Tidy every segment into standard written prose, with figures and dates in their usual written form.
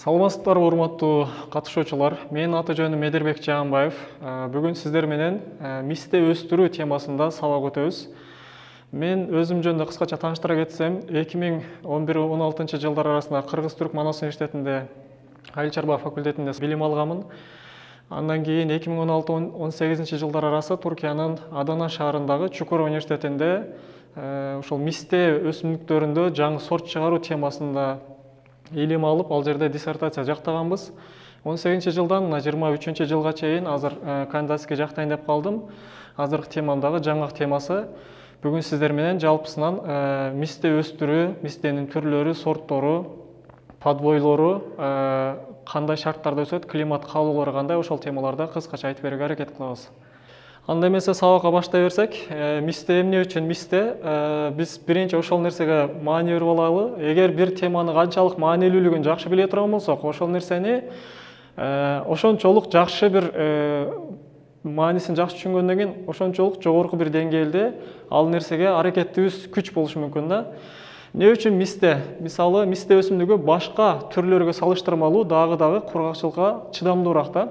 Саламатсыздар, урматтуу катышуучулар. Менин аты жөнүм Медербек Жаанбаев. Бүгүн сиздер менен мисте өстүрүү темасында сабак өтөбүз. Мен өзүм жөнүндө кыскача тааныштыра кетсем, 2011-16 жылдар арасында Кыргыз-Түрк Манас университетинде айыл чарба факультетинде билим алганмын. Андан кийин 2016-18 жылдар арасы Туркиянын Адана шаарындагы Чукур университетинде ошол мисте өсүмдүктөрүндө жаңы сорт чыгаруу темасында илим алып, ал жерде диссертация жактаганбыз. 18 жылдан 23 жылга чейин азыр кандидатский жактайын деп калдым. Азыркы темамдагы жаңы темасы бүгүн сиздер менен жалпысынан мисте өстүрүү, мистенин түрлөрү, сорттору, подвойлору, кандай шарттарда өсөт, климат каалоолору кандай, ошол темаларда кыскача айтып берүүгө аракет кылабыз. Анда эмесе сабакка баштай берсек, мисте эмне үчүн мисте? Биз биринчи ошол нерсеге маани берип алалы. Эгер бир теманы канчалык маанилүүлүгүн жакшы биле турган болсок, ошол нерсени ошончолук жакшы бир маанисин жакшы түшүнгөндөн кийин ошончолук жогорку бир деңгээлде ал нерсеге аракетибиз күч болушу мүмкүн да. Эмне үчүн мисте? Мисалы, мисте өсүмдүгү башка түрлөргө салыштырмалуу дагы кургакчылыкка чыдамдуураак да.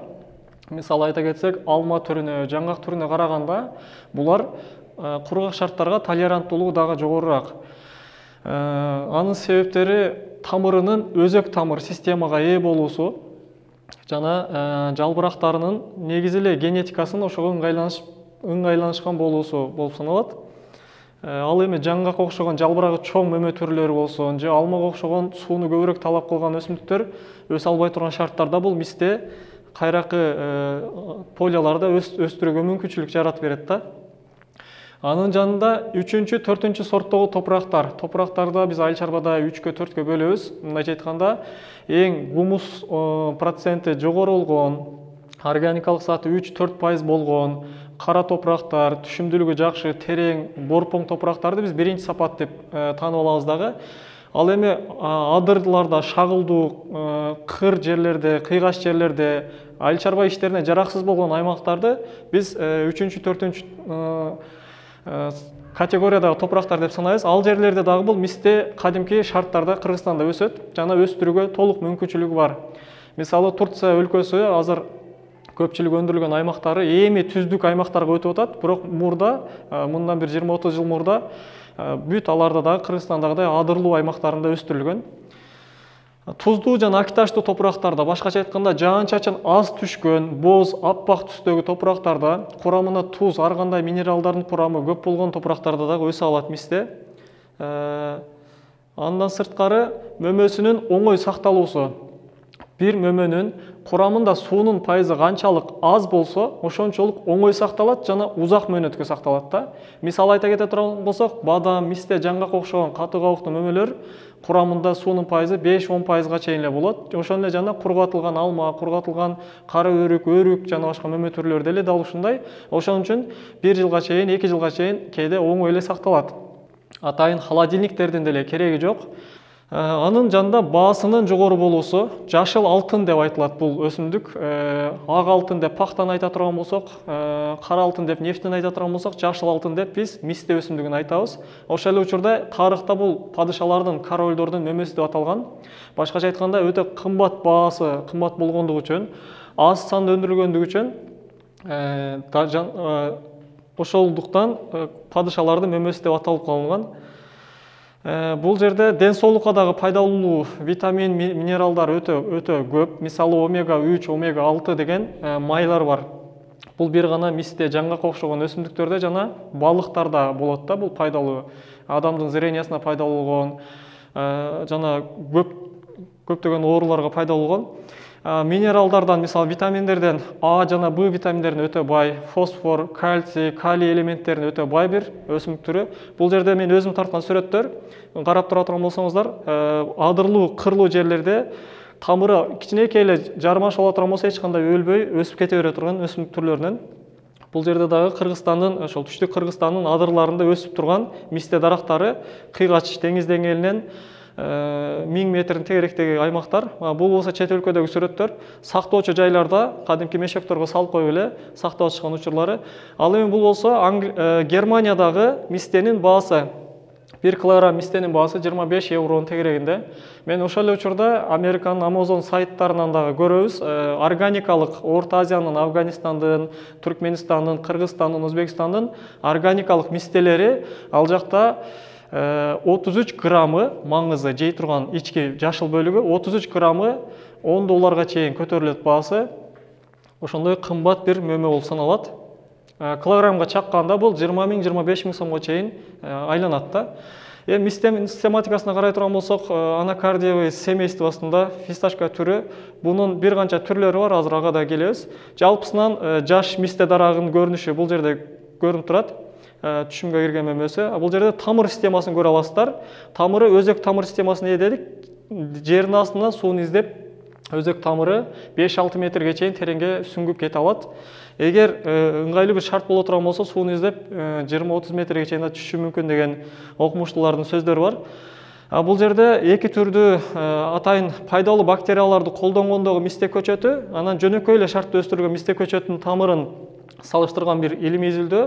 Мисалы айта кетсек, алма түрүнө, жаңгак түрүнө караганда булар кургак шарттарга толеранттуулугу дагы жогорураак. Анын себептери тамырынын өзөк тамыр системага ээ болуусу жана жалбырактарынын негизи эле генетикасынын ошого ыңгайланышкан болуусу болуп саналат. Ал эми жаңгакка окшогон жалбырагы чоң мөмө түрлөрү болсун, же алмага окшогон сууну көбүрөөк талап кылган өсүмдүктөр өсө албай турган шарттарда бул мисте кайракы поляларда өстүрүүгө мүмкүнчүлүк жаратып берет да. Анын жанында 3-чү, 4-чү сорттогу топурактар. Топурактарда биз айыл чарбада 3-кө 4кө бөлөбүз. Мындайча айтканда, эң гумус проценти жогору болгон, органикалык саты 3-4% болгон, кара топурактар, түшүмдүүлүгү жакшы, терең, борпоң топурактарды биз биринчи сапат деп таанып алабыз дагы. Ал эми адырларда, шагылдуу, кыр жерлерде, кыйгаш жерлерде, айыл чарба иштерине жараксыз болгон аймактарды биз 3-чү, 4-чү категориядагы топурактар деп санайбыз. Ал жерлерде дагы бул мисте кадимки шарттарда Кыргызстанда өсөт жана өстүрүүгө толук мүмкүнчүлүгү бар. Мисалы, Турция өлкөсү азыр көпчүлүк өндүрүлгөн аймактары эми түздүк аймактарга өтүп атат, бирок мурда, мындан бир 20-30 жыл мурда бүт аларда дагы Кыргызстандагыдай адырлуу аймактарында өстүрүлгөн. Туздуу жана акташтуу топурактарда, башкача айтканда, жаан-чачын аз түшкөн, боз, аппак түстөгү топурактарда, курамына туз, ар кандай минералдардын курамы көп болгон топурактарда дагы өсө алат мисте. Андан сырткары мөмөсүнүн оңой сакталуусу. Бир мөмөнүн курамында суунун пайызы канчалык аз болсо, ошончолук оңой сакталат жана узак мөөнөткө сакталат да. Мисалы айта кете турган болсок, бадам, мисте, жаңгакка окшогон катуу кабыктуу мөмөлөр курамында суунун пайызы 5-10%га чейин эле болот. Ошондой эле жана кургатылган алма, кургатылган кара өрүк жана башка мөмө түрлөрү деле дал ушундай. Ошон үчүн 1 жылга чейин, 2 жылга чейин кээде оңой эле сакталат. Атайын холодильниктердин деле кереги жок. Анын жанында баасынын жогору болуусу, жашыл алтын деп айтылат бул өсүмдүк. Ак алтын деп пахтаны айта турган болсок, кара алтын деп нефтини айта турган болсок, жашыл алтын деп биз мисте өсүмдүгүн айтабыз. Ошол эле учурда тарыхта бул падышалардын, королдордун мөмөсү деп аталган. Башкача айтканда, өтө кымбат баасы, кымбат болгондугу үчүн, аз санда өндүрүлгөндүгү үчүн, ошолдуктан падышалардын мөмөсү деп аталып калынган. Бул жерде ден соолукка дагы пайдалуу витамин, минералдар өтө көп. Мисалы, омега 3, омега 6 деген майлар бар. Бул бир гана мисте, жаңгакка окшогон өсүмдүктөрдө жана балыктарда болот да, бул пайдалуу. Адамдын зрениясына пайдалуу болгон, жана көптөгөн ооруларга пайдалуу болгон. Минералдардан, мисалы, витаминдерден А жана Б витаминдерин өтө бай, фосфор, кальций, калий элементтерин өтө бай бир өсүмдүк түрү. Бул жерде мен өзүм тарткан сүрөттөр, карап тура турган болсоңуздар, адырлуу, кырлуу жерлерде тамыры кичинекей эле жармаш боло турган болсо, эч кандай өлбөй өсүп кете бере турган өсүмдүк түрлөрүнөн. Бул жерде дагы Кыргызстандын, ошол түштүк Кыргызстандын адырларында өсүп турган мисте дарактары, кыйгач деңиз деңгээлинен 1000 метрдин тегеректеги аймактар. Бул болсо чет өлкөдөгү сүрөттөр, сактоочу жайларда кадимки мешекторго салып коюп эле сактап атышкан учурлары. Ал эми бул болсо Германиядагы мистенин баасы 1 килограмм мистенин баасы 25 евронун тегерегинде. Мен ошол эле учурда Американын Amazon сайттарынан дагы көрөбүз. Органикалык Орто Азиянын, Афганистандын, Түркменистандын, Кыргызстандын, Өзбекстандын органикалык мистелери ал жакта 33 граммы маңызы жей турган ички жашыл бөлүгү 33 граммы $10 чейин көтөрүлөт баасы. Ошондой кымбат бир мөмө болуп саналат. Килограммга чакканда бул 20 000–25 000 сомго чейин айланат да. Мистенин систематикасына карай турган болсок, анакардиевый семействосунда фисташка түрү, бунун бир канча түрлөрү бар, азыр ага да келебиз. Жалпысынан жаш мисте дарагынын көрүнүшү бул жерде көрүнүп турат. Түшүмгө кирген мөмөсү. Бул жерде тамыр системасын көрө аласыздар. Тамыры өзөк тамыр системасын дедик. Жердин астынан сууну издеп, өзөк тамыры 5–6 метрге чейин тереңге сүңгүп кете алат. Эгер ыңгайлуу бир шарт боло турган болсо, сууну издеп 20–30 метрге чейин түшүшү мүмкүн деген окумуштуулардын сөздөрү бар. Бул жерде эки түрдүү атайын пайдалуу бактерияларды колдонгондогу мисте көчөтү, анан жөнөкөй эле шартта өстүрүлгөн мисте көчөтүнүн тамырын салыштырган бир илимий изилдөө.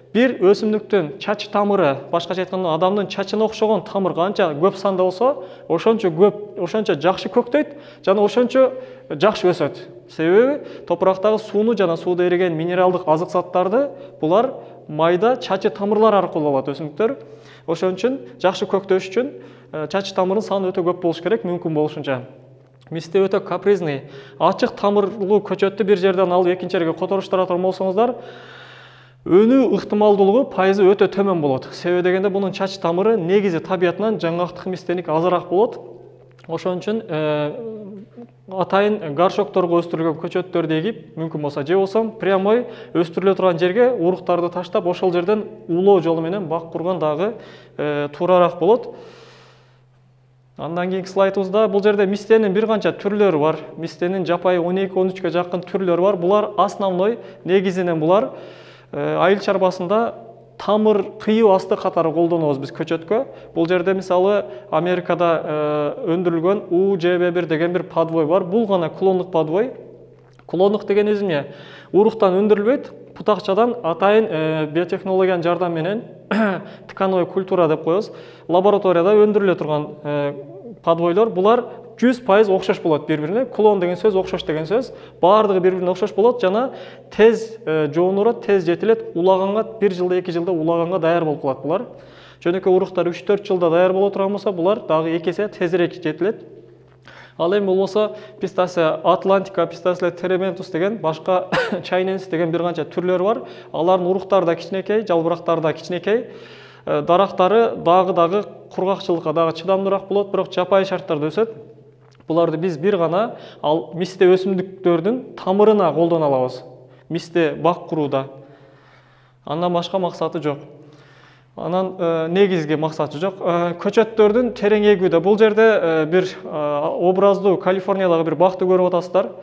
Бир өсүмдүктүн чач тамыры, башкача айтканда адамдын чачына окшогон тамыр канча көп санда болсо, ошончо көп, ошончо жакшы көктөйт жана ошончо жакшы өсөт. Себеби топурактагы сууну жана сууда эриген минералдык азык заттарды булар майда чачы тамырлар аркылуу алат өсүмдүктөр. Ошон үчүн жакшы көктөш үчүн чачы тамырынын саны өтө көп болуш керек, мүмкүн болушунча. Мисте өтө капризный, ачык тамырлуу көчөттү бир жерден алып экинчи жерге которуштура турган болсоңуздар, өнүү ыктымалдуулугу пайызы өтө төмөн болот. Себеби дегенде бунун чач тамыры негизи табиятынан жаңгактык мистеник азыраак болот. Ошон үчүн атайын горшокторго өстүрүлгөн көчөттөрдү эгип, мүмкүн болсо же болсо прямой өстүрүлө турган жерге уруктарды таштап, ошол жерден улоо жолу менен бак курган дагы туурараак болот. Андан кийинки слайдыбызда бул жерде мистенин бир канча түрлөрү бар. Мистенин жапайы 12–13 жакын түрлөрү бар. Булар основной негизинен булар айыл чарбасында тамыр кыйыу асты катары колдонобуз биз көчөткө. Бул жерде мисалы Америкада өндүрүлгөн UGB1 деген бир подвой бар. Бул гана клондук подвой. Клондук дегенибиз эмне? Уруктан өндүрүлбөйт, бутакчадан атайын биотехнологиянын жардамы менен ткановый культура деп коебуз. Лабораторияда өндүрүлө турган подвойлор, булар 100% окшош болот бири-бирине. Клон деген сөз окшош деген сөз. Баардыгы бири-бирине окшош болот жана тез жоонурат, тез жетилет. Улаганга 1 жылда, 2 жылда улаганга даяр болуп калат булар. Жөнөкөй уруктар 3–4 жылда даяр боло турган болсо, булар дагы 2 эсе тезирээк жетилет. Ал эми болбосо Pistacia atlantica, Pistacia terebinthus деген башка chinensis деген бир канча түрлөрү бар. Алардын уруктары да кичинекей, жалбырактары да кичинекей. Дарактары дагы кургакчылыкка дагы чыдамдуураак болот, бирок жапайы шарттарда өсөт. Буларды биз бир гана ал мисте өсүмдүктөрдүн тамырына колдоно алабыз. Мисте бак курууда. Андан башка максаты жок. Анан негизги максаты жок. Көчөттөрдүн терең эгүүдө. Бул жерде бир образдуу Калифорниядагы бир бакты көрүп атасыздар.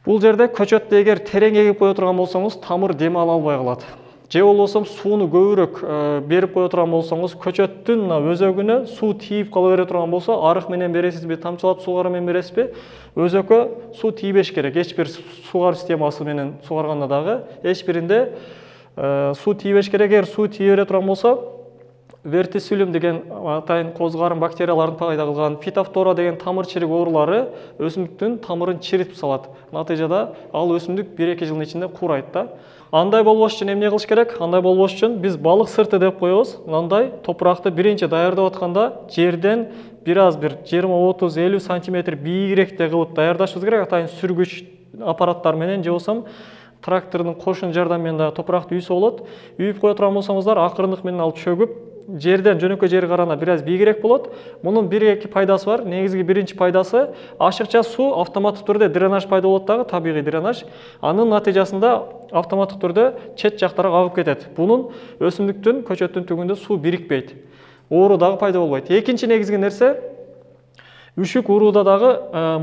Бул жерде көчөттү эгер терең эгип кое турган болсоңуз, тамыр дем ала албай калат. Же болбосо сууну көбүрөөк берип кое турган болсоңуз, көчөттүн өзөгүнө суу тийип кала бере турган болсо, арык менен бересизби, тамчылап суугары менен бересизби, өзөккө суу тийбеш керек. Эч бир суугар системасы менен суугарганда дагы эч биринде суу тийбеш керек. Эгер суу тийе бере турган болсо, вертициллум деген атайын козгарын бактерияларын пайда кылган фитофтора деген тамыр чирик оорулары өсүмдүктүн тамырын чиритип салат. Натыйжада ал өсүмдүк 1–2 жылдын ичинде курайт да. Андай болбош үчүн эмне кылыш керек? Андай болбош үчүн биз балык сырты деп коебуз. Мындай топуракты биринчи даярдап атканда жерден бир 20–30–50 сантиметр бийигирээкте кылып даярдашыбыз керек. Атайын сүргүч аппараттар менен же болсо трактордун кошун жардамы менен дагы топуракты үйсө болот. Үйүп кое турган болсоңуздар, акырындык менен алып чөгүп, жерден жөнөкөй жерге караганда бир аз бийигирээк болот. Мунун 1–2 пайдасы бар. Негизги биринчи пайдасы ашыкча суу автоматтык түрдө дренаж пайда болот дагы, табигый дренаж. Анын натыйжасында автоматтык түрдө чет жактарга агып кетет. Бунун өсүмдүктүн, көчөттүн түгүндө суу бирикпейт. Оору дагы пайда болбойт. Экинчи негизги нерсе, үшүк урууда дагы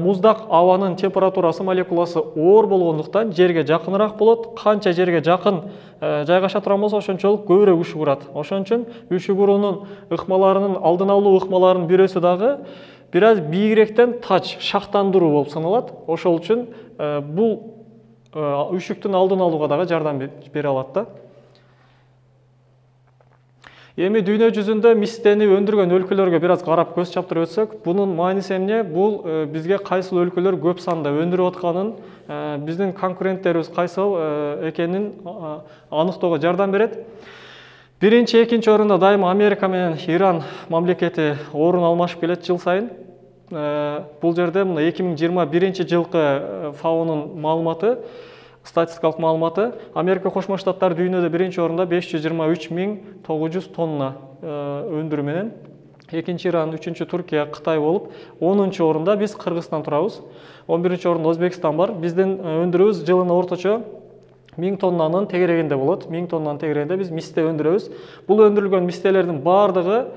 муздак абанын температурасы, молекуласы оор болгондуктан жерге жакыныраак болот. Канча жерге жакын жайгаша турган болсо, ошончолук көбүрөөк үшүк урат. Ошон үчүн үшүк уруунун ыкмаларынын алдын алуу ыкмаларынын бирөөсү дагы бир аз бийигирээктен тач, шактандыруу болуп саналат. Ошол үчүн бул үшүктүн алдын алууга дагы жардам бере алат да. Эми дүйнө жүзүндө мистени өндүргөн өлкөлөргө бир аз карап көз чаптырып өтсөк, бунун мааниси эмне? Бул бизге кайсыл өлкөлөр көп санда өндүрүп атканын, биздин конкуренттерибиз кайсыл экенин аныктоого жардам берет. Биринчи, экинчи орунда дайыма Америка менен Иран мамлекети орун алмашып келет жыл сайын. Бул жерде мына 2021 жылкы ФАОнун маалыматы, статистикалык маалыматы, Америка Кошмо Штаттары дүйнөдө биринчи орунда 523.900 тонна өндүрүү менен, экинчи Иран, үчүнчү Туркия, Кытай болуп, 10-чу орунда биз Кыргызстан турабыз. 11-чи орунда Өзбекстан бар. Биздин өндүрүүбүз жылына орточо 1000 тоннанын тегерегинде болот. 1000 тоннанын тегерегинде биз мисте өндүрөбүз. Бул өндүрүлгөн мистелердин бардыгы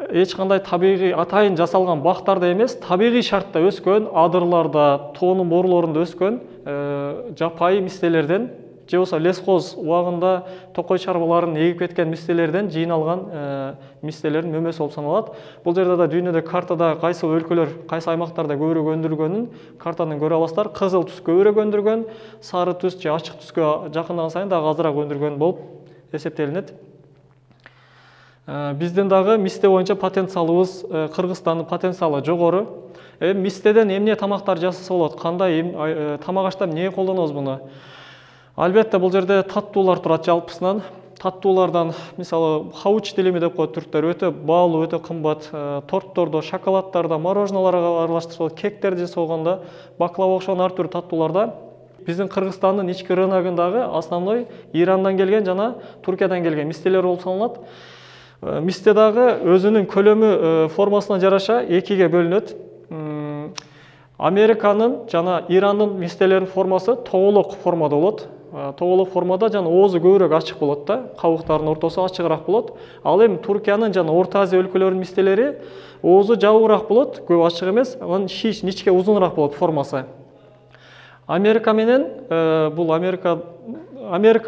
эч кандай табигый атайын жасалган бактарда эмес, табигый шартта өскөн, адырларда, тоонун борлорунда өскөн жапайы мистелерден, же болбосо лесхоз убагында токой чарбаларын эгип кеткен мистелерден жыйналган мистелердин мөмөсү болуп саналат. Бул жерде да дүйнөдө картада кайсы өлкөлөр, кайсы аймактарда көбүрөөк өндүрүлгөнүн картадан көрө аласыздар. Кызыл түс көбүрөөк өндүргөн, сары түс же ачык түскө жакындаган сайын дагы азыраак өндүргөн болуп эсептелинет. Биздин дагы мисте боюнча потенциалыбыз, Кыргызстандын потенциалы жогору. Мистеден эмне тамактар жасаса болот? Кандай тамак ашта эмне колдонобуз буну? Албетте бул жерде таттуулар турат жалпысынан. Таттуулардан, мисалы, хауч дилими деп коет түрктөр, өтө баалуу, өтө кымбат. Торттордо, шоколадтарда, мороженаларга аралаштырып, кектерди жасаганда, баклава окшогон ар түрдүү таттууларда биздин Кыргызстандын ички рыногундагы основной Ирандан келген жана Туркиядан келген мистелер болуп саналат. Мисте дагы өзүнүн көлөмү формасына жараша экиге бөлүнөт. Американын жана Ирандын мистелеринин формасы тоголок формада болот. Тоголок формада жана оозу көбүрөөк ачык болот да, кабыктардын ортосу ачыгыраак болот. Ал эми Туркиянын жана Орто Азия өлкөлөрүнүн мистелери оозу жабыгыраак болот, көп ачык эмес, анын ничке узунураак болот формасы. Америка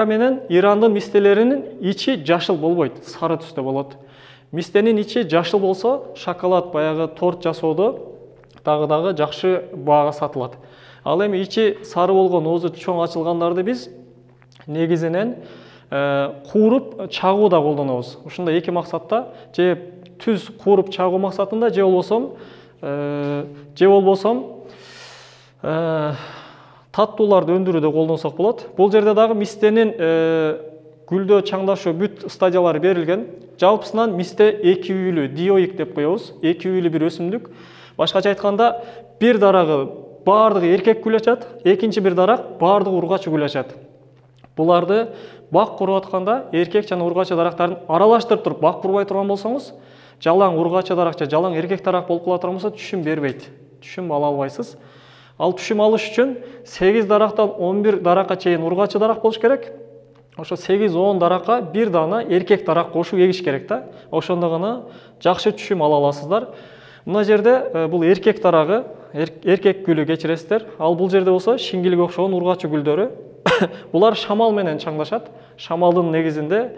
менен Ирандын мистелеринин ичи жашыл болбойт, сары түстө болот. Мистенин ичи жашыл болсо, шоколад, баягы торт жасоодо дагы жакшы баага сатылат. Ал эми ичи сары болгон, оозу чоң ачылгандарды биз негизинен кууруп чагууда колдонобуз. Ушундай эки максатта, же түз кууруп чагуу максатында, же болбосо таттууларды өндүрүүдө колдонсок болот. Бул жерде дагы мистенин гүлдөө, чаңдашуу бүт стадиялары берилген. Жалпысынан мисте эки үйлүү, диоик деп коебуз. Эки үйлүү бир өсүмдүк. Башкача айтканда, бир дарагы бардыгы эркек гүл ачат, экинчи бир дарак бардыгы ургачы гүл ачат. Буларды бак куруп атканда эркек жана ургачы дарактарын аралаштырып туруп бак курбай турган болсоңуз, жалаң ургачы дарак же жалаң эркек дарак болуп кала турган болсо түшүм бербейт. Түшүм ала албайсыз. Ал түшүм алыш үчүн 8 дарактан 11 даракка чейин ургачы дарак болуш керек. Ошо 8-10 даракка бир дана эркек дарак кошуп эгиш керек да. Ошондо гана жакшы түшүм ала аласыздар. Мына жерде бул эркек дарагы, эркек гүлү кечиресиздер. Ал бул жерде болсо шиңгилге окшогон ургачы гүлдөрү. Булар шамал менен чаңдашат. Шамалдын негизинде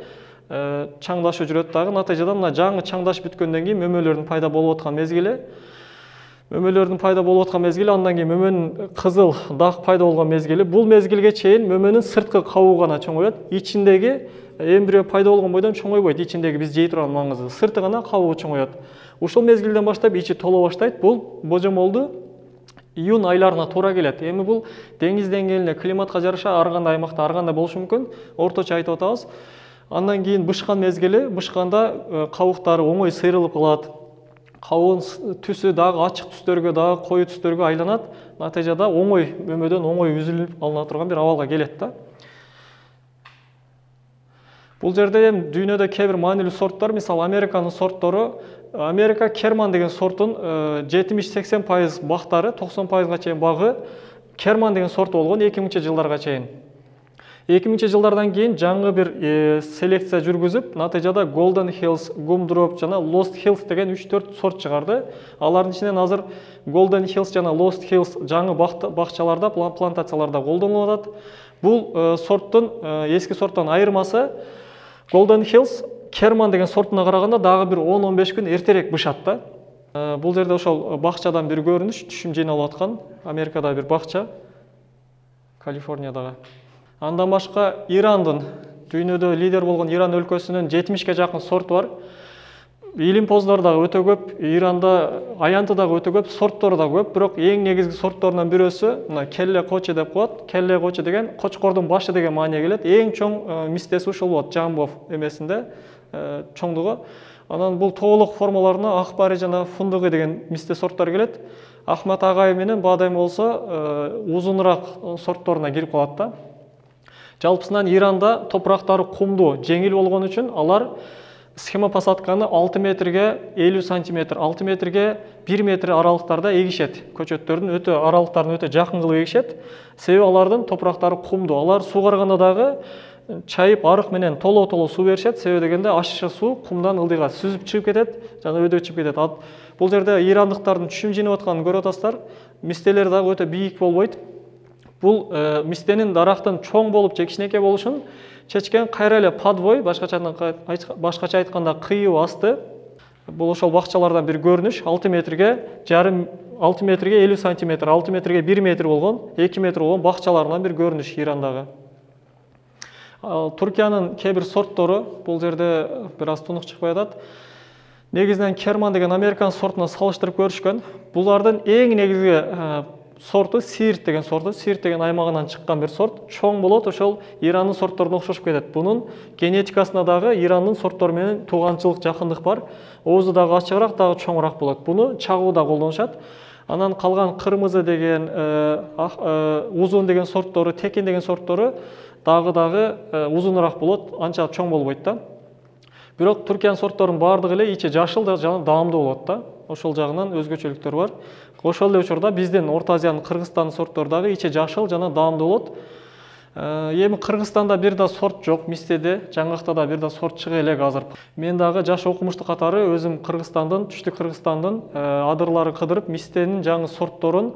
чаңдашуу жүрөт дагы. Натыйжада мына жаңы чаңдашып бүткөндөн кийин мөмөлөрдүн пайда болуп аткан мезгили. Андан кийин мөмөнүн кызыл дак пайда болгон мезгили. Бул мезгилге чейин мөмөнүн сырткы кабыгы гана чоңойот. Ичиндеги эмбрио пайда болгон бойдон чоңойбойт. Ичиндеги биз жей турган маңызы. Сырты гана кабыгы чоңойот. Ушул мезгилден баштап ичи толо баштайт. Бул божомолду июнь айларына туура келет. Эми бул деңиз деңгээлине, климатка жараша ар кандай аймакта ар кандай болушу мүмкүн. Орточо айтып атабыз. Андан кийин бышкан мезгили, бышканда кабыктары оңой сыйрылып калат. Кабыгын түсү дагы ачык түстөргө, дагы кою түстөргө айланат. Натыйжада оңой мөмөдөн оңой үзүлүп алына турган бир абалга келет да. Бул жерде эми дүйнөдө кээ бир маанилүү сорттор, мисалы Американын сорттору, Америка Керман деген сорттун 70-80% бактары, 90%га чейин багы Керман деген сорт болгон 2000 жылдарга чейин. 2000 жылдардан кийин жаңы бир селекция жүргүзүп, натыйжада Golden Hills, Gumdrop жана Lost Hills деген 3-4 сорт чыгарды. Алардын ичинен азыр Golden Hills жана Lost Hills жаңы бакчаларда, плантацияларда колдонулуп атат. Бул сорттун эски сорттон айырмасы Golden Hills Керман деген сортуна караганда дагы бир 10-15 күн эртерээк бышат да. Бул жерде ошол бакчадан бир көрүнүш, түшүм жыйналып аткан Америкада бир бакча, Калифорниядагы. Андан башка Ирандын Дүйнөдө лидер болгон Иран өлкөсүнүн 70ке жакын сорту бар. Илимпоздор дагы өтө көп, Иранда аянты дагы өтө көп, сорттору дагы көп, бирок эң негизги сортторунун бирөөсү мына келле кочу деп коет. Келле кочу деген кочкордун башы деген мааниге келет. Эң чоң мистеси ушул болот, жамбов эмесинде чоңдугу. Анан бул тоолук формаларына Акбари жана Фундугу деген мисте сорттор келет. Ахмат агай менен Бадайм болсо узунураак сортторуна кирип калат да. Жалпысынан Иранда топурактары кумдуу, жеңил болгон үчүн алар схема посадканы 6 метрге 50 сантиметр, 6 метрге 1 метр аралыктарда эгишет. Көчөттөрдүн аралыктарын өтө жакын кылып эгишет. Себеби алардын топурактары кумдуу. Алар суугарганда дагы чайып арык менен толо суу беришет. Себеби дегенде ашышы суу кумдан ылдыйга сүзүп чыгып кетет, жана өйдө чыгып кетет. Бул жерде ирандыктардын түшүм жыйнап атканын көрүп атасыздар. Мистелер дагы өтө бийик болбойт. Бул мистенин дарактын чоң болуп же кичинекей болушун чечкен кайра эле подвой, башкача айтканда кыйыу асты. Бул ошол бакчалардан бир көрүнүш. 6 метрге 50 сантиметр, 6 метрге 1 метр болгон, 2 метр болгон бакчаларынан бир көрүнүш Ирандагы. Туркиянын кээ бир сорттору бул жерде бир аз тунук чыкпай атат. Негизинен Керман деген американ сортуна салыштырып көрүшкөн. Булардын эң негизги сорту Сирт деген сорту. Сирт деген аймагынан чыккан бир сорт. Чоң болот, ошол Ирандын сортторуна окшошуп кетет. Бунун генетикасында дагы Ирандын сорттору менен тууганчылык, жакындык бар. Оозу дагы ачыгыраак, дагы чоңураак болот. Буну чагууда колдонушат. Анан калган Кырмызы деген, Узун деген сорттору, Текин деген сорттору дагы узунураак болот, анча чоң болбойт да. Бирок Туркиянын сортторунун баардыгы эле ичи жашыл жана даамдуу болот да. Ошол жагынан өзгөчөлүктөр бар. Ошол эле учурда биздин Орто Азиянын, Кыргызстандын сорттору дагы ичи жашыл жана даамдуу болот. Эми Кыргызстанда бир да сорт жок мистеде, жаңгакта да бир да сорт чыга элек азыр. Мен дагы жаш окумушту катары өзүм Кыргызстандын, Түштүк Кыргызстандын адырлары кыдырып, мистенин жаңы сортторун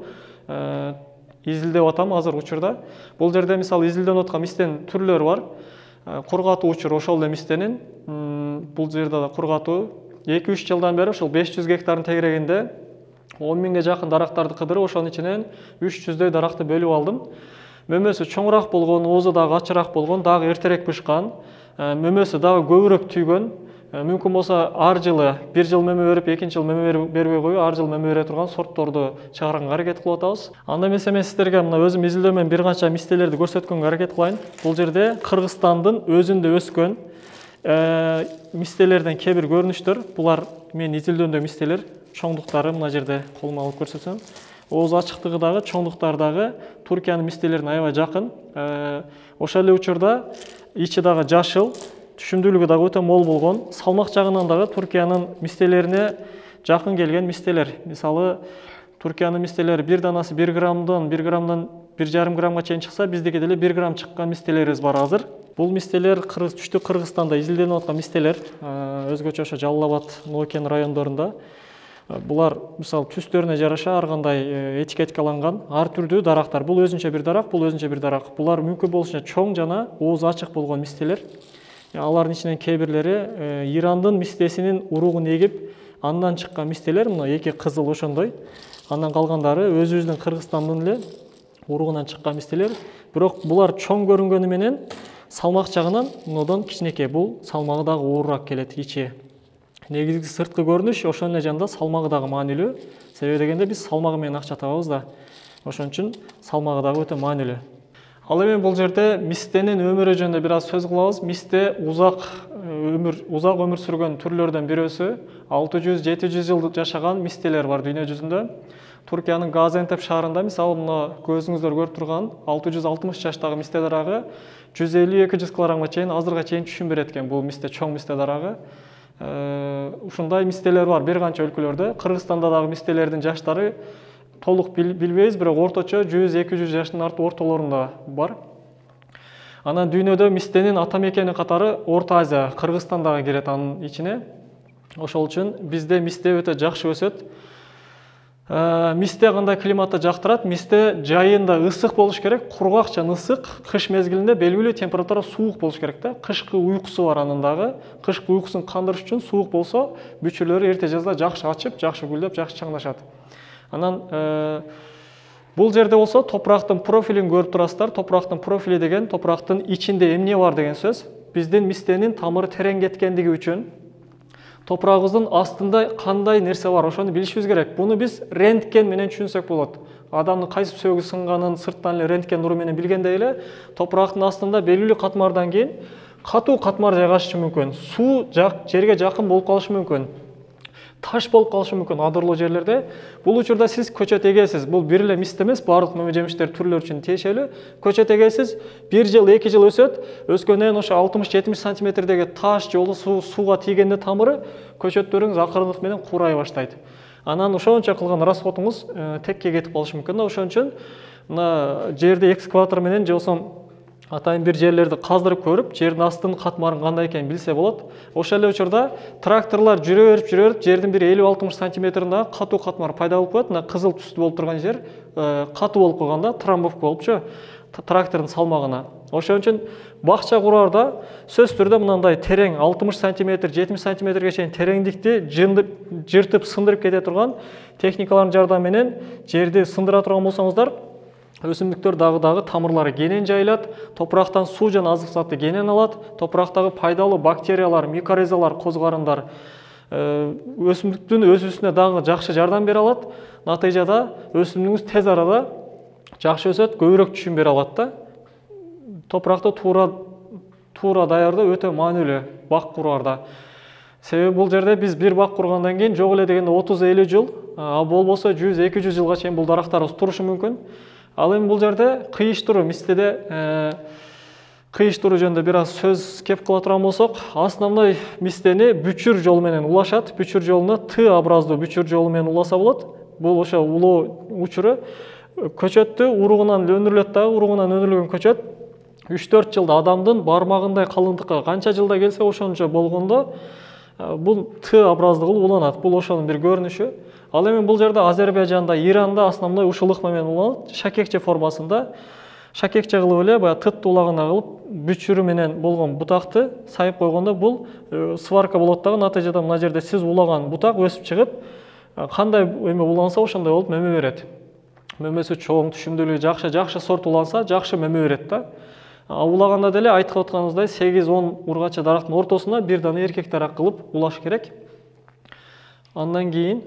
изилдеп атам азыр учурда. Бул жерде мисалы изилденип аткан мистенин түрлөрү бар. Кургатуу учуру ошол эле мистенин. Бул жерде да кургатуу 2-3 жылдан бери ошол 500 гектардын тегерегинде 10 миңге жакын дарактарды кыдырып, ошонун ичинен 300дөй даракты бөлүп алдым. Мөмөсү чоңураак болгон, оозу дагы ачыраак болгон, дагы эртерээк бышкан, мөмөсү дагы көбүрөөк түйгөн. Мүмкүн болсо ар жылы бир жыл мөмө берип, экинчи жыл мөмө бербей коюп, ар жыл мөмө бере турган сортторду чыгарганга аракет кылып атабыз. Анда эмесе мен сиздерге мына өзүм изилдөө менен бир канча мистелерди көрсөткөнгө аракет кылайын. Бул жерде Кыргызстандын өзүндө өскөн мистелерден кээ бир көрүнүштөр. Булар мен изилдөөмдөгү мистелер. Чоңдуктары мына жерде колума алып көрсөтсөм. Ооз ачыктыгы дагы, чоңдуктары дагы Туркиянын мистелерине аябай жакын. Ошол эле учурда ичи дагы жашыл, түшүмдүүлүгү дагы өтө мол болгон, салмак жагынан дагы Туркиянын мистелерине жакын келген мистелер. Мисалы Туркиянын мистелери бир данасы 1 граммдан 1,5 граммга чейин чыкса, биздики деле 1 грамм чыккан мистелерибиз бар азыр. Бул мистелер Түштүк Кыргызстанда изилденип аткан мистелер, өзгөчө ошо Жалал Абад, Нокен райондорунда. Булар мисалы түстөрүнө жараша ар кандай этикеткаланган ар түрдүү дарактар. Бул өзүнчө бир дарак, бул өзүнчө бир дарак. Булар мүмкүн болушунча чоң жана оозу ачык болгон мистелер. Алардын ичинен кээ бирлери Ирандын мистесинин уругун эгип, андан чыккан мистелер, мына эки кызыл ошондой. Андан калгандары өзүбүздүн Кыргызстандын эле уругунан чыккан мистелер. Бирок булар чоң көрүнгөнү менен салмак жагынан мындан кичинекей. Бул салмагы дагы оорураак келет ичи. Негизги сырткы көрүнүш ошонун эле жанында салмагы дагы маанилүү. Себеби дегенде биз салмагы менен акча табабыз да. Ошон үчүн салмагы дагы өтө маанилүү. Ал эми бул жерде мистенин өмүрү жөнүндө бир аз сөз кылабыз. Мисте узак өмүр сүргөн түрлөрдөн бирөөсү. 600-700 жыл жашаган мистелер бар дүйнө жүзүндө. Туркиянын Газиантеп шаарында мисалы мына көзүңүздөр көрүп турган 660 жаштагы мисте дарагы 150-200 килограммга чейин азырга чейин түшүм берет экен. Бул мисте чоң мисте дарагы. Ушундай мистелер бар бир канча өлкөлөрдө. Кыргызстанда дагы мистелердин жаштары толук билбейбиз, бирок орточо 100-200 жаштын ортолорунда бар. Анан дүйнөдө мистенин ата мекени катары Орто Азия, Кыргызстан дагы кирет анын ичине. Ошол үчүн бизде мисте өтө жакшы өсөт. Мисте кандай климатты жактырат? Мисте жайында ысык болуш керек, кургак жана ысык. Кыш мезгилинде белгилүү температура суук болуш керек да. Кышкы уйкусу бар анын дагы. Кышкы уйкусун кандырыш үчүн суук болсо, бүчөлөрү эрте жазда жакшы ачып, жакшы гүлдөп, жакшы чаңдашат. Анан бул жерде болсо топурактын профилин көрүп турасыздар. Топурактын профили деген топурактын ичинде эмне бар деген сөз. биздин мистенин тамыры терең кеткендиги үчүн топурагыбыздын астында кандай нерсе бар, ошону билишибиз керек. Буну биз рентген менен түшүнсөк болот. Адамдын кайсы сөөгү сынганын сырттан эле рентген нуру менен билгендей эле, топурактын астында белгилүү катмардан кийин катуу катмар жайгашышы мүмкүн. Суу жерге жакын болуп калышы мүмкүн. Таш болуп калышы мүмкүн адырлуу жерлерде. Бул учурда сиз көчөт эгесиз. Бул бир эле мисте эмес, баардык мөмө жемиштер түрлөрү үчүн тиешелүү. Көчөт эгесиз, 1 жыл, 2 жыл өсөт. Өскөндөн ошо 60-70 сантиметрдеги таш жолу сууга тийгенде тамыры көчөттөрүңүз акырындык менен куурай баштайт. Анан ошончо кылган расходуңуз текке кетип калышы мүмкүн. Ошон үчүн мына жерди экскаватор менен же болсо атайын бир жерлерди каздырып көрүп, жердин астынын катмарын кандай экенин билсе болот. Ошол эле учурда тракторлор жүрө берип, жердин бир 50-60 сантиметринде катуу катмар пайда болуп коет. Мына кызыл түстүү болуп турган жер катуу болуп калганда трамбовка болупчу трактордун салмагына. Ошон үчүн бакча кураарда сөзсүз түрдө мындай терең 60 сантиметр, 70 сантиметрге чейин тереңдикти жыртып, сындырып кете турган техникалардын жардамы менен жерди сындыра турган болсоңуздар, өсүмдүктөр дагы тамырлары кенен жайылат, топурактан суу жана азык затты кенен алат, топурактагы пайдалуу бактериялар, микоризалар, козгарындар өсүмдүктүн өсүүсүнө дагы жакшы жардам бере алат. Натыйжада өсүмдүгүңүз тез арада жакшы өсөт, көбүрөөк түшүм бере алат да. Топуракты туура даярдоо өтө маанилүү бак кураарда. Себеби бул жерде биз бир бак кургандан кийин жок эле дегенде 30-50 жыл, а болбосо 100-200 жылга чейин бул дарактарыбыз турушу мүмкүн. Ал эми бул жерде кыйыштыруу, мистеде кыйыштыруу жөнүндө бир аз сөз кеп кыла турган болсок, основной мистени бүчүр жолу менен улашат. Бүчүр жолуна Т образдуу бүчүр жолу менен уласа болот. Бул ошо улоо учуру көчөттү уругунан өндүрүлөт дагы, уругунан өндүрүлгөн көчөт 3-4 жылда адамдын бармагындай калыңдыкка канча жылда келсе ошончо болгондо бул Т образдуу кылып уланат. Бул ошонун бир көрүнүшү. Ал эми бул жерде Азербайжанда, Иранда основной ушул ыкма менен уланат, шакекче формасында. Шакекче кылып эле баягы тытты улагына кылып, бүчүрү менен болгон бутакты сайып койгондо бул сварка болот дагы. Натыйжада мына жерде сиз улаган бутак өсүп чыгып, кандай эме уланса ошондой болуп мөмө берет. Мөмөсү чоң, түшүмдүүлүгү жакшы сорт уланса, жакшы мөмө берет да. Улаганда деле айтып атканыбыздай 8-10 ургача дарактын ортосуна бир дана эркек дарак кылып улаш керек. Андан кийин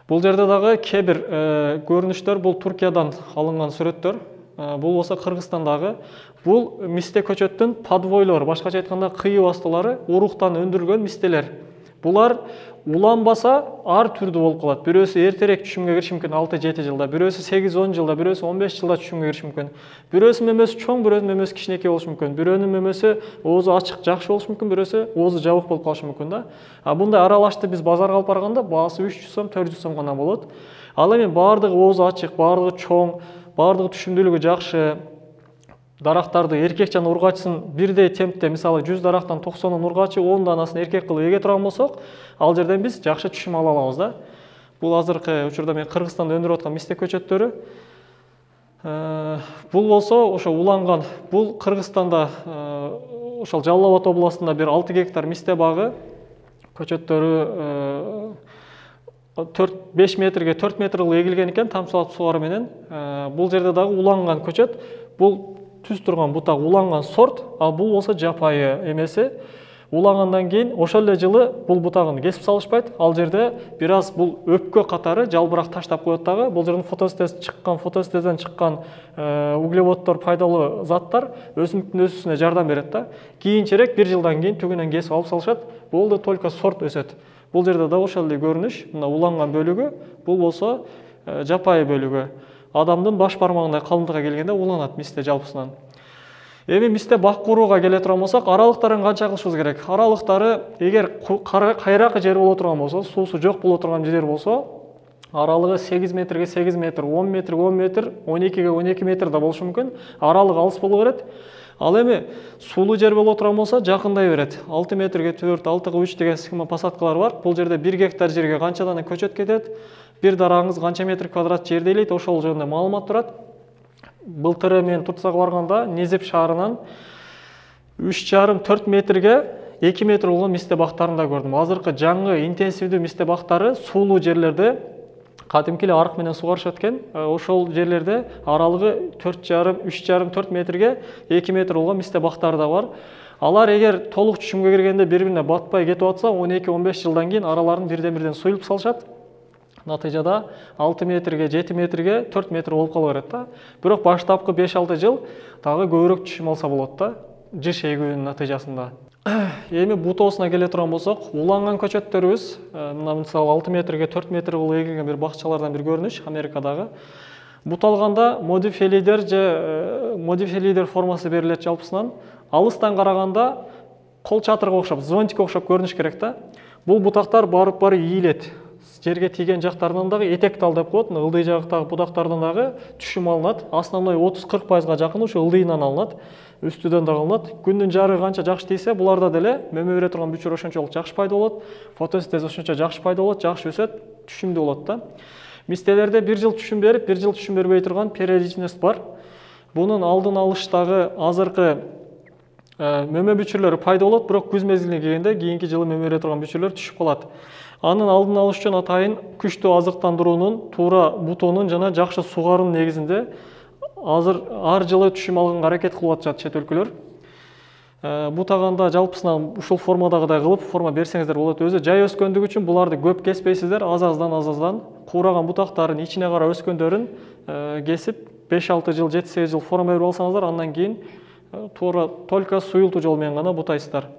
бул жерде дагы кээ бир көрүнүштөр, бул Туркиядан алынган сүрөттөр. Бул болсо Кыргызстандагы. Бул мисте көчөттүн подвойлор, башкача айтканда кыйы бастылары, уруктан өндүрүлгөн мистелер. Булар уланбаса ар түрдүү болуп калат. Бирөөсү эртерээк түшүмгө кириши мүмкүн 6-7 жылда, бирөөсү 8-10 жылда, бирөөсү 15 жылда түшүмгө кириши мүмкүн. Бирөөсү мөмөсү чоң, бирөөсү мөмөсү кичинекей болушу мүмкүн. Бирөөнүн мөмөсү оозу ачык, жакшы болушу мүмкүн, бирөөсү оозу жабык болуп калышы мүмкүн да. Мындай аралашты биз базарга алып барганда баасы 300 сом, 400 сом гана болот. Ал эми баардыгы оозу ачык, баардыгы чоң, баардыгы түшүмдүүлүгү жакшы, дарактарды эркек жана ургачысын бирдей темпте, мисалы 100 дарактан 90-ын ургачы, 10 данасын эркек кылып эге турган болсок, ал жерден биз жакшы түшүм ала алабыз да. Бул азыркы учурда мен Кыргызстанда өндүрүп аткан мисте көчөттөрү. Бул болсо ошо уланган, бул Кыргызстанда ошол Жалал Абад областында бир 6 гектар мисте багы, көчөттөрү 5 метрге 4 метр кылып эгилген экен тамчылатып сугаруу менен. Бул жерде дагы уланган көчөт, бул түз турган бутак уланган сорт, а бул болсо жапайы эмеси. Улагандан кийин ошол эле жылы бул бутагын кесип салышпайт. Ал жерде бир аз бул өпкө катары жалбырак таштап коет дагы. Бул жерден фотосинтезден чыккан углеводдор, пайдалуу заттар өсүмдүктүн өсүүсүнө жардам берет да. Кийинчерээк 1 жылдан кийин түгүнөн кесип алып салышат. Болду, только сорт өсөт. Бул жерде да ошол эле көрүнүш, мына уланган бөлүгү, бул болсо жапайы бөлүгү. Адамдын баш бармагындай калыңдыкка келгенде уланат мисте жалпысынан. Эми мисте бак курууга келе турган болсок, аралыктарын канча кылышыбыз керек? Аралыктары эгер кайракы жер боло турган болсо, суусу жок боло турган жер болсо, аралыгы 8 метрге 8 метр, 10 метрге 10 метр, 12ге 12 метр да болушу мүмкүн. Аралыгы алыс боло берет. Ал эми сулуу жер боло турган болсо, жакындай берет. 6 метрге 4, 6га 3 деген схема посадкалар бар. Бул жерде 1 гектар жерге канча дана көчөт кетет? Бир дарагыңыз канча метр квадрат жердиээлейт, ошол жөнүндө маалымат турат. Былтыры мен Турцияга барганда Незеп шаарынан 3,5-4 метрге 2 метр болгон мисте бактарын да көрдүм. Азыркы жаңы интенсивдүү мисте бактары суулуу жерлерде кадимки эле арык менен сугарышат экен. Ошол жерлерде аралыгы 4,5 3,5-4 метрге 2 метр болгон мисте бактары да бар. Алар эгер толук түшүмгө киргенде бири-бирине батпай кетип атса, 12-15 жылдан кийин араларын бирден-бирден суюлуп салышат. Натыйжада 6 метрге, 7 метрге, 4 метр болуп кала берет да. Бирок баштапкы 5-6 жыл дагы көбүрөөк түшүм алса болот да, жыш эгүүнүн натыйжасында. Эми бутоосуна келе турган болсок, уланган көчөттөрүбүз, мына мисалы 6 метрге 4 метр болуп эгилген бир бакчалардан бир көрүнүш Америкадагы. Буталганда модифилидер же модифилидер формасы берилет жалпысынан. Алыстан караганда кол чатырга окшоп, зонтикке окшоп көрүнүш керек да. Бул бутактар бары ийилет. Жерге тийген жактарынан дагы этек тал деп коет, ылдый жагыктагы бутактардан дагы түшүм алынат. Основной 30-40% жакын ушу ылдыйынан алынат. Үстүдөн дагы алынат. Күндүн жарыгы канча жакшы тийсе, буларда деле мөмө бере турган бүчүр ошончолук жакшы пайда болот. Фотосинтез ошончо жакшы пайда болот, жакшы өсөт, түшүмдүү болот да. Мистелерде бир жыл түшүм берип, бир жыл түшүм бербей турган периодичность бар. Бунун алдын алыштагы азыркы мөмө бүчүрлөрү пайда болот, бирок күз мезгилине келгенде кийинки жылы мөмө бере турган бүчүрлөр түшүп калат. Анын алдын алыш үчүн атайын күчтүү азыктандыруунун, туура бутоонун жана жакшы сугаруунун негизинде азыр ар жылы түшүм алганга аракет кылып атышат чет өлкөлөр. Бутаганда жалпысынан ушул формадагыдай кылып форма берсеңиздер болот. Өзү жай өскөндүгү үчүн буларды көп кеспейсиздер, аз-аздан куураган бутактарын ичине карап өскөндөрүн кесип 5-6 жыл, 7-8 жыл форма берип алсаңыздар, андан кийин туура только суюлтуу жол менен гана бутайсыздар.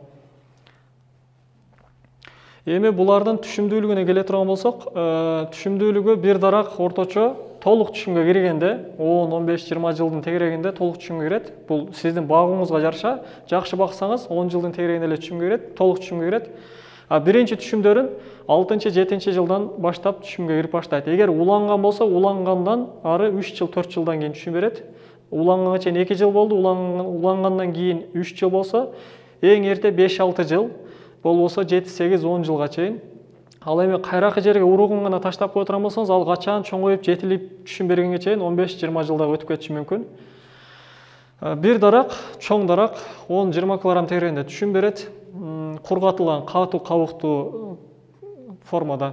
Эми булардын түшүмдүүлүгүнө келе турган болсок, түшүмдүүлүгү бир дарак орточо толук түшүмгө киргенде 10-15-20 жылдын тегерегинде толук түшүмгө кирет. Бул сиздин багууңузга жараша, жакшы баксаңыз 10 жылдын тегерегинде эле түшүмгө кирет, толук түшүмгө кирет. Биринчи түшүмдөрүн 6-7 жылдан баштап түшүмгө кирип баштайт. Эгер уланган болсо, улангандан ары 3 жыл, 4 жылдан кийин түшүм берет. Уланганга чейин 2 жыл болду, улангандан кийин 3 жыл болсо, эң эрте 5-6 жыл, болбосо 7-8-10 жылга чейин. Ал эми кайракы жерге уругун гана таштап кое турган болсоңуз, ал качан чоңоюп, жетилип түшүм бергенге чейин 15-20 жылда өтүп кетиши мүмкүн. Бир дарак, чоң дарак 10-20 кг тегерегинде түшүм берет, кургатылган катуу кабыктуу формада.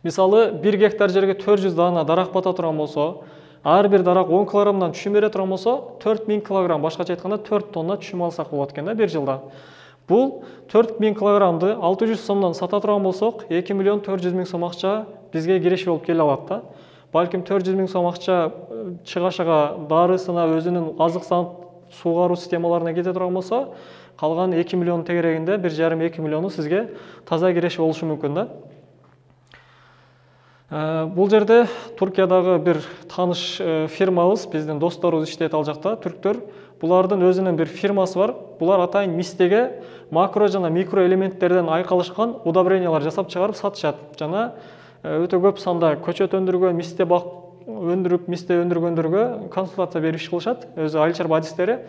Мисалы 1 гектар жерге 400 дана дарак бата турган болсо, ар бир дарак 10 кг түшүм бере турган болсо, 4000 кг, башкача айтканда 4 тонна түшүм алсак болот экен да бир жылда. Бул 4000 кг 600 сомдон сата турган болсок, 2,4 миң сом акча бизге киреш болуп келе алат да. Балким 400 миң сом акча чыгашага, дарысына, өзүнүн азык-саат суугаруу системаларына кете турган болсо, калган 2 миллион тегерегинде 1,5-2 миллиону сизге таза киреш болушу мүмкүн да. Бул жерде Туркиядагы бир таныш фирмабыз, биздин досторубуз иштейт ал жакта, түрктөр. Булардын өзүнүн бир фирмасы бар. Булар атайын мистеге макро жана микро элементтерден айкалышкан удобрениялар жасап чыгарып сатышат. Жана өтө көп санда көчөт өндүргөн, мисте өндүрүп, мисте өндүргөндөргө консультация берип иш кылышат, өзү айыл чарба адистери.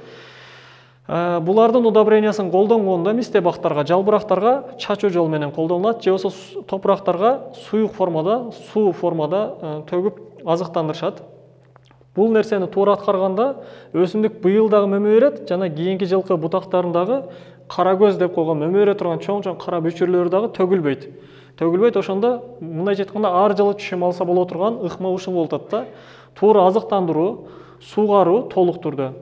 Булардын удобрениясын колдонгондо мисте бактарга, жалбырактарга чачуу жол менен колдонулат, же болбосо топурактарга суюк формада, суу формада төгүп азыктандырышат. Бул нерсени туура аткарганда өсүмдүк быйыл дагы мөмө берет, жана кийинки жылкы бутактарындагы кара көз деп койгон мөмө бере турган чоң-чоң кара бүчүрлөр дагы төгүлбөйт. Төгүлбөйт, ошондо мындайча айтканда ар жылы түшүм алса боло турган ыкма ушул болуп атат да. Туура азыктандыруу, суугаруу толук түрдө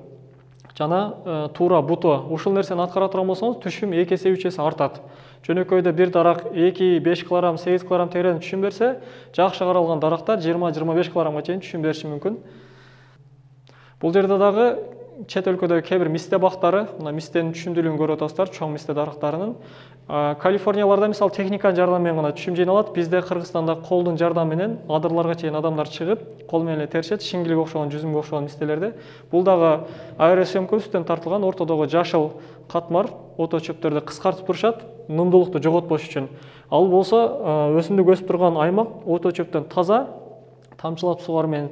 жана туура буто. Ушул нерсени аткара турган болсоңуз, түшүм 2 эсе 3 эсе артат. Жөнөкөйдө бир дарак 2-5 кг, 8 кг тегерегинде түшүм берсе, жакшы каралган дарактар 20-25 кг чейин түшүм бериши мүмкүн. Бул жерде дагы чет өлкөдөгү кээ бир мисте бактары, мына мистенин түшүмдүүлүгүн көрүп атасыздар, чоң мисте дарактарынын. Калифорнияларда мисалы техниканын жардамы менен гана түшүм жыйналат. Бизде Кыргызстанда колдун жардамы менен адырларга чейин адамдар чыгып, кол менен эле теришет, шиңгилге окшогон, жүзүмгө окшогон мистелерди. Бул дагы аэросъемка үстүнөн тартылган, ортодогу жашыл катмар ото чөптөрдү кыскартып турушат, нымдуулукту жоготпош үчүн. Ал болсо өсүмдүк өсүп турган аймак ото чөптөн таза, тамчылап сугаруу менен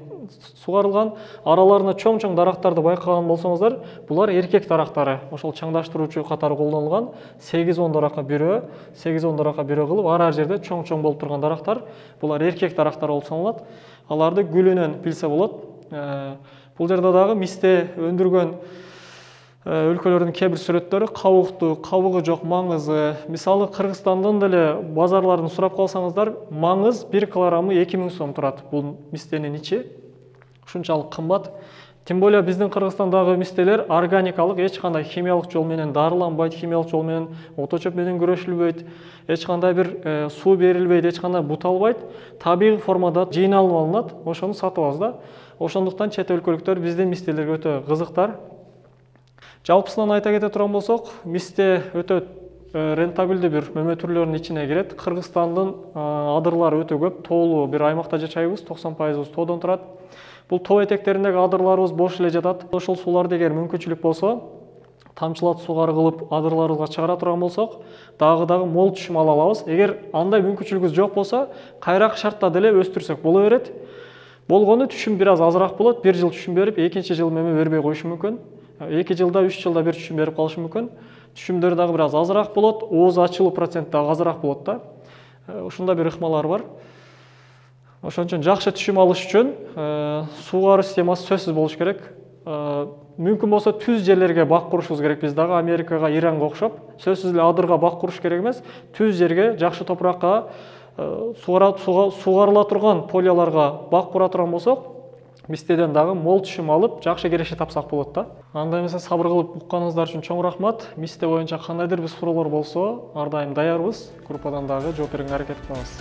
сугарылган. Араларында чоң-чоң дарактарды байкаган болсоңуздар, булар эркек дарактары. Ошол чаңдаштыруучу катары колдонулган 8-10 даракка бирөө, 8-10 даракка бирөө кылып, ар жерде чоң-чоң болуп турган дарактар, булар эркек дарактар болуп саналат. Аларды гүлүнөн билсе болот. Бул жерде дагы мисте өндүргөн өлкөлөрдүн кээ бир сүрөттөрү кабыктуу, кабыгы жок маңызы. Мисалы Кыргызстандын деле базарларын сурап калсаңыздар, маңыз 1 килограммы 2000 сом турат. Бул мистенин ичи ушунчалык кымбат. Тем более биздин Кыргызстандагы мистелер органикалык, эч кандай химиялык жол менен дарыланбайт, химиялык жол менен оточоп менен күрөшүлбөйт, эч кандай бир суу берилбейт, эч кандай буталбайт, табигый формада жыйналып алынат, ошону сатып алабыз да. Ошондуктан чет өлкөлүктөр биздин мистелерге өтө кызыктар. Жалпысынан айта кете турган болсок, мисте өтө рентабелдүү бир мөмө түрлөрүнүн ичине кирет. Кыргызстандын адырлары өтө көп, тоолуу бир аймакта жашайбыз, 90% тоодон турат. Бул тоо этектериндеги адырларыбыз бош эле жатат. Ошол сууларды эгер мүмкүнчүлүк болсо, тамчылатып сугары кылып адырларыбызга чыгара турган болсок, дагы мол түшүм ала алабыз. Эгер андай мүмкүнчүлүгүбүз жок болсо, кайрак шартта деле өстүрсөк боло берет. Болгону түшүм бир аз азыраак болот. 1 жыл түшүм берип, экинчи жыл мөмө бербей коюшу мүмкүн. 2 жылда, 3 жылда бир түшүм берип калышы мүмкүн. Түшүмдөр дагы бир аз азыраак болот, ооз ачылуу проценти дагы азыраак болот да. Ушундай бир ыкмалар бар. Ошон үчүн жакшы түшүм алыш үчүн суугаруу системасы сөзсүз болуш керек. Мүмкүн болсо түз жерлерге бак курушубуз керек. Биз дагы Америкага, Иранга окшоп, сөзсүз эле адырга бак куруш керек эмес. Түз жерге, жакшы топуракка, суугарыла турган поляларга бак кура турган болсок, мистеден дагы мол түшүм алып, жакшы кереше тапсак болот да. Анда эмесе сабыр кылып укканыңыздар үчүн чоң рахмат. Мисте боюнча кандайдыр бир суроолор болсо, ар дайым даярбыз. Группадан дагы жооп берүүгө аракет кылабыз.